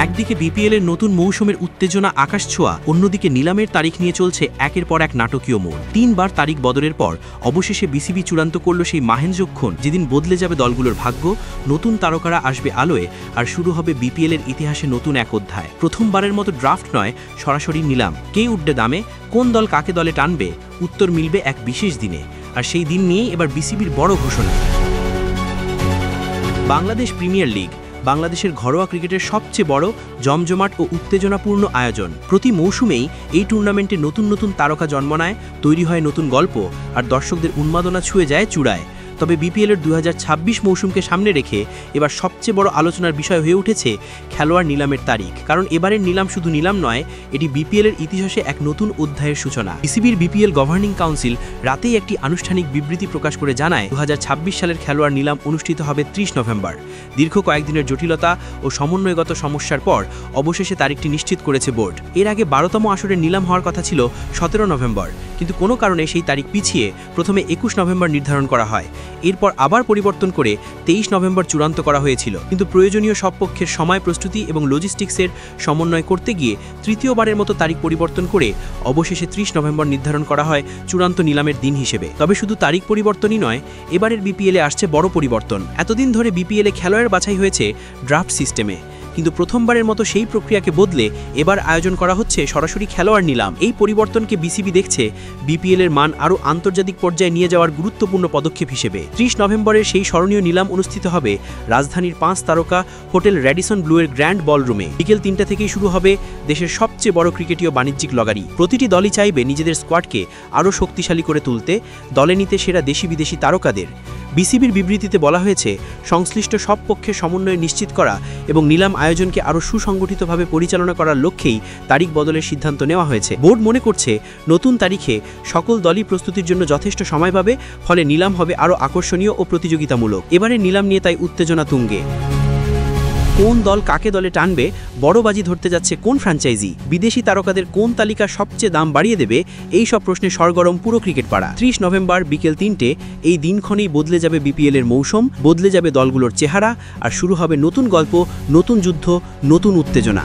একদিকে বিপিএল এর নতুন মৌসুমের উত্তেজনা আকাশ ছোঁয়া, অন্যদিকে নিলামের তারিখ নিয়ে চলছে একের পর এক নাটকীয় মোড়। 3 বার তারিখ বদলের পর অবশেষে বিসিবি চূড়ান্ত করল সেই মাহেন্দ্রক্ষণ যেদিন বদলে যাবে দলগুলোর ভাগ্য, নতুন তারকারা আসবে আলোয়, আর শুরু হবে বিপিএল এর ইতিহাসে নতুন এক অধ্যায়। প্রথমবারের মতো ড্রাফট নয়, সরাসরি নিলাম। কে উঠবে দামে, কোন দল কাকে দলে টানবে, উত্তর মিলবে এক বিশেষ দিনে। আর সেই দিন নিয়েই এবার বিসিবির বড় ঘোষণা। বাংলাদেশ প্রিমিয়ার লিগ বাংলাদেশের ঘরোয়া ক্রিকেটের সবচেয়ে বড়, জমজমাট ও উত্তেজনাপূর্ণ আয়োজন। প্রতি মৌসুমেই এই টুর্নামেন্টে নতুন নতুন তারকা জন্ম নেয়, তৈরি হয় নতুন গল্প, আর দর্শকদের উন্মাদনা ছুঁয়ে যায় চূড়ায়। তবে বিপিএলের 2026 মৌসুমকে সামনে রেখে এবার সবচেয়ে বড় আলোচনার বিষয় হয়ে উঠেছে খেলোয়াড় নিলামের তারিখ। কারণ এবারের নিলাম শুধু নিলাম নয়, এটি বিপিএলের ইতিহাসে এক নতুন অধ্যায়ের সূচনা। বিসিবির বিপিএল গভর্নিং কাউন্সিল রাতেই একটি আনুষ্ঠানিক বিবৃতি প্রকাশ করে জানায় 2026 সালের খেলোয়াড় নিলাম অনুষ্ঠিত হবে 30 নভেম্বর। দীর্ঘ কয়েকদিনের জটিলতা ও সমন্বয়গত সমস্যার পর অবশেষে তারিখটি নিশ্চিত করেছে বোর্ড। এর আগে 12তম আসরের নিলাম হওয়ার কথা ছিল 17 নভেম্বর, কিন্তু কোনো কারণে সেই তারিখ পিছিয়ে প্রথমে 21 নভেম্বর নির্ধারণ করা হয়। এরপর আবার পরিবর্তন করে 23 নভেম্বর চূড়ান্ত করা হয়েছিল, কিন্তু প্রয়োজনীয় সব পক্ষের সময়, প্রস্তুতি এবং লজিস্টিক্সের সমন্বয় করতে গিয়ে তৃতীয়বারের মতো তারিখ পরিবর্তন করে অবশেষে 30 নভেম্বর নির্ধারণ করা হয় চূড়ান্ত নিলামের দিন হিসেবে। তবে শুধু তারিখ পরিবর্তনই নয়, এবারের বিপিএলে আসছে বড় পরিবর্তন। এতদিন ধরে বিপিএলে খেলোয়াড়ের বাছাই হয়েছে ড্রাফট সিস্টেমে, কিন্তু প্রথমবারের মতো সেই প্রক্রিয়াকে বদলে এবার আয়োজন করা হচ্ছে সরাসরি খেলোয়াড় নিলাম। এই পরিবর্তনকে বিসিবি দেখছে বিপিএল এর মান আরও আন্তর্জাতিক পর্যায়ে নিয়ে যাওয়ার গুরুত্বপূর্ণ পদক্ষেপ হিসেবে। 30 নভেম্বরের সেই স্মরণীয় নিলাম অনুষ্ঠিত হবে রাজধানীর 5 তারকা হোটেল র্যাডিসন ব্লুয়ের গ্র্যান্ড বলরুমে। বিকেল 3টা থেকেই শুরু হবে দেশের সবচেয়ে বড় ক্রিকেটীয় বাণিজ্যিক লগারি। প্রতিটি দলই চাইবে নিজেদের স্কোয়াডকে আরও শক্তিশালী করে তুলতে, দলে নিতে সেরা দেশি বিদেশি তারকাদের। বিসিবির বিবৃতিতে বলা হয়েছে, সংশ্লিষ্ট সব পক্ষের সমন্বয় নিশ্চিত করা এবং নিলাম আয়োজনকে আরও সুসংগঠিতভাবে পরিচালনা করার লক্ষ্যেই তারিখ বদলের সিদ্ধান্ত নেওয়া হয়েছে। বোর্ড মনে করছে নতুন তারিখে সকল দলই প্রস্তুতির জন্য যথেষ্ট সময় পাবে, ফলে নিলাম হবে আরও আকর্ষণীয় ও প্রতিযোগিতামূলক। এবারের নিলাম নিয়ে তাই উত্তেজনা তুঙ্গে। কোন দল কাকে দলে টানবে, বড় বাজি ধরতে যাচ্ছে কোন ফ্র্যাঞ্চাইজি, বিদেশি তারকাদের কোন তালিকা সবচেয়ে দাম বাড়িয়ে দেবে, এই সব প্রশ্নে সরগরম পুরো ক্রিকেট পাড়া। 30 নভেম্বর বিকেল 3টে এই দিনক্ষণেই বদলে যাবে বিপিএল এর মৌসুম, বদলে যাবে দলগুলোর চেহারা, আর শুরু হবে নতুন গল্প, নতুন যুদ্ধ, নতুন উত্তেজনা।